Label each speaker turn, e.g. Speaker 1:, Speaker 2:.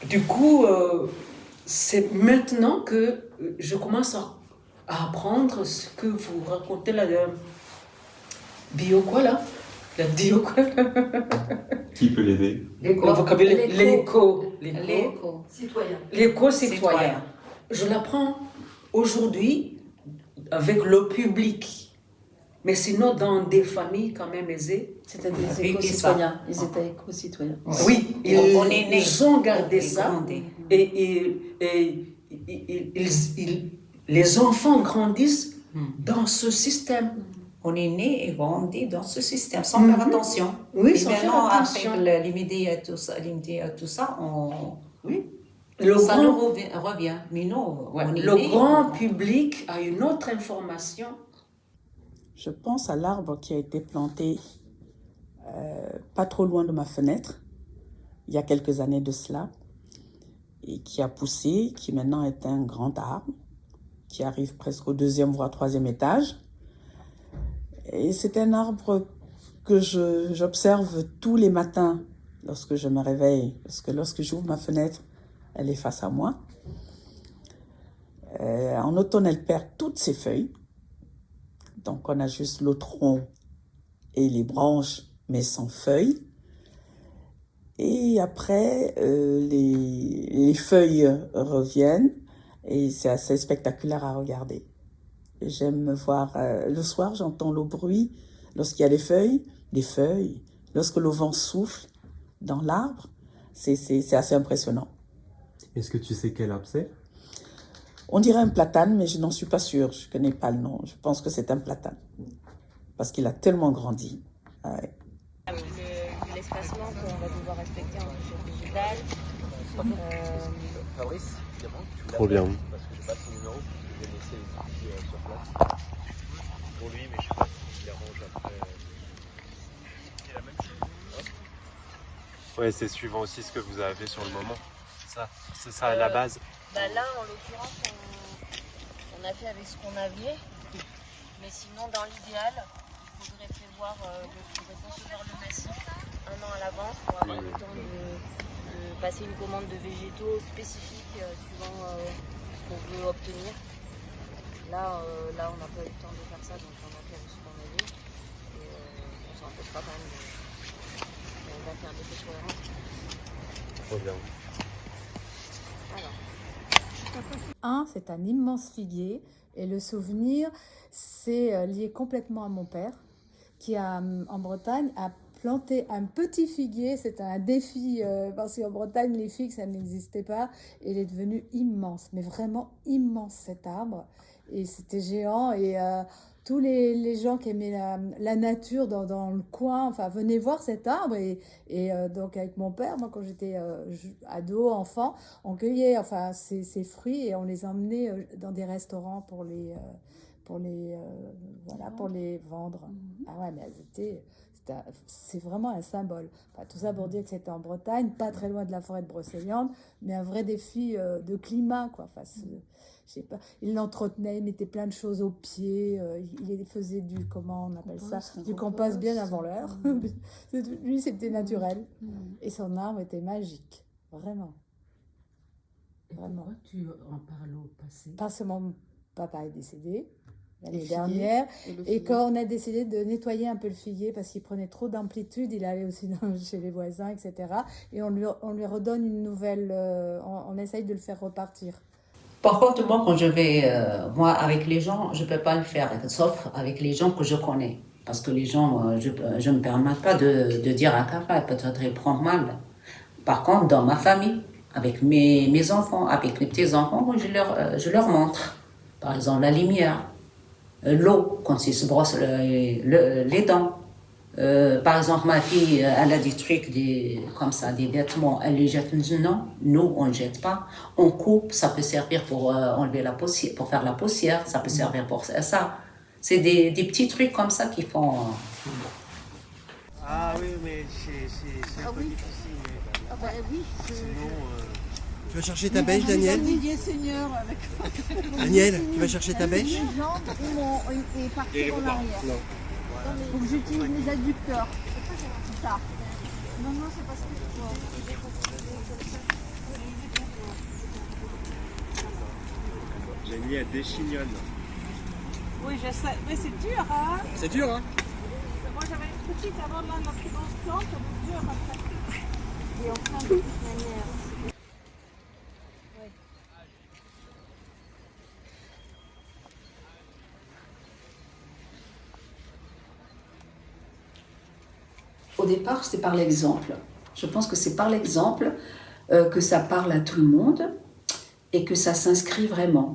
Speaker 1: Du coup, c'est maintenant que je commence à apprendre ce que vous racontez là, bio quoi là, la dio quoi.
Speaker 2: Qui peut l'aider?
Speaker 1: Le vocabulaire,
Speaker 3: Citoyen.
Speaker 1: L'éco-citoyen. Je l'apprends aujourd'hui avec le public. Mais sinon, dans des familles quand même aisées.
Speaker 3: C'était des éco-citoyens. Ils étaient éco-citoyens.
Speaker 1: Oui, ils ont gardé ça. Et les enfants grandissent dans ce système.
Speaker 4: On est né et grandi dans ce système sans faire attention.
Speaker 1: Oui,
Speaker 4: et
Speaker 1: sans faire
Speaker 4: maintenant,
Speaker 1: attention.
Speaker 4: avec les médias et tout ça,
Speaker 1: Oui.
Speaker 4: ça nous revient. Mais non,
Speaker 1: Le grand public a une autre information.
Speaker 5: Je pense à l'arbre qui a été planté pas trop loin de ma fenêtre, il y a quelques années de cela, et qui a poussé, qui maintenant est un grand arbre, qui arrive presque au 2e voire 3e étage. Et c'est un arbre que j'observe tous les matins lorsque je me réveille, parce que lorsque j'ouvre ma fenêtre, elle est face à moi. En automne, elle perd toutes ses feuilles. Donc, on a juste le tronc et les branches, mais sans feuilles. Et après, les feuilles reviennent et c'est assez spectaculaire à regarder. J'aime voir, le soir, j'entends le bruit lorsqu'il y a des feuilles, lorsque le vent souffle dans l'arbre. C'est assez impressionnant.
Speaker 2: Est-ce que tu sais quel arbre c'est?
Speaker 5: On dirait un platane, mais je n'en suis pas sûre. Je ne connais pas le nom. Je pense que c'est un platane. Parce qu'il a tellement grandi. Ouais.
Speaker 6: L'espacement qu'on va devoir respecter en échelle digitale.
Speaker 7: Fabrice, évidemment.
Speaker 2: Trop bien.
Speaker 7: Parce que je n'ai pas son numéro, je vais laisser les outils sur place. Pour lui, mais je ne sais pas s'il les range après. C'est la même chose.
Speaker 2: Ouais, c'est suivant aussi ce que vous avez sur le moment. C'est ça à la base.
Speaker 6: Bah là, en l'occurrence, on a fait avec ce qu'on avait. Mais sinon, dans l'idéal, il faudrait prévoir de concevoir le massif un an à l'avance pour avoir le temps de passer une commande de végétaux spécifiques suivant ce qu'on veut obtenir. Là, on n'a pas eu le temps de faire ça, donc on a fait avec ce qu'on avait. Et on s'en empêchera quand même on va faire des choses cohérentes.
Speaker 2: Trop bien.
Speaker 3: C'est un immense figuier et le souvenir, c'est lié complètement à mon père qui en Bretagne a planté un petit figuier. C'était un défi parce qu'en Bretagne les figues ça n'existait pas et il est devenu immense, mais vraiment immense cet arbre et c'était géant et tous les gens qui aimaient la nature dans le coin, enfin, venaient voir cet arbre et donc avec mon père, moi quand j'étais ado, enfant, on cueillait ces fruits et on les emmenait dans des restaurants pour les vendre. Ah ouais, mais c'est vraiment un symbole. Enfin, tout ça pour dire que c'était en Bretagne, pas très loin de la forêt de Brocéliande, mais un vrai défi de climat, quoi. Enfin, je sais pas, il l'entretenait, il mettait plein de choses au pied, il faisait comment on appelle ça, du compost bien avant l'heure. Lui, c'était naturel. Et son arbre était magique, vraiment.
Speaker 1: Et pourquoi tu en parles au passé?
Speaker 3: Parce que mon papa est décédé l'année dernière. Et quand on a décidé de nettoyer un peu le figuier, parce qu'il prenait trop d'amplitude, il allait aussi chez les voisins, etc. Et on lui redonne une nouvelle, on essaye de le faire repartir.
Speaker 4: Par contre, moi, quand je vais, moi, avec les gens, je ne peux pas le faire, sauf avec les gens que je connais. Parce que les gens, je ne me permets pas de dire à quelqu'un, peut-être ils prennent mal. Par contre, dans ma famille, avec mes enfants, avec les petits-enfants, moi, je leur montre. Par exemple, la lumière, l'eau, quand ils se brossent les dents. Par exemple, ma fille, elle a des trucs comme ça, des vêtements, elle les jette. Non, nous, on ne jette pas. On coupe, ça peut servir pour enlever la poussière, pour faire la poussière, ça peut servir pour ça. C'est des petits trucs comme ça qui font...
Speaker 7: Ah oui, mais c'est un peu difficile. Mais...
Speaker 8: Ah bah oui,
Speaker 7: sinon...
Speaker 9: Tu vas chercher ta bêche, Daniel? Daniel, tu vas chercher ta bêche?
Speaker 8: Les jambes et partir en arrière. Faut que j'utilise mes adducteurs. C'est ça. Non, c'est pas ce que je vois.
Speaker 7: Oui, elle déchignonne.
Speaker 8: Oui, je sais. Mais c'est dur, hein?
Speaker 9: C'est dur, hein?
Speaker 8: Moi, j'avais une petite avant de la plus grosse plante, elle est dure après. Et on prend de toute manière.
Speaker 4: Au départ, c'est par l'exemple. Je pense que c'est par l'exemple que ça parle à tout le monde et que ça s'inscrit vraiment.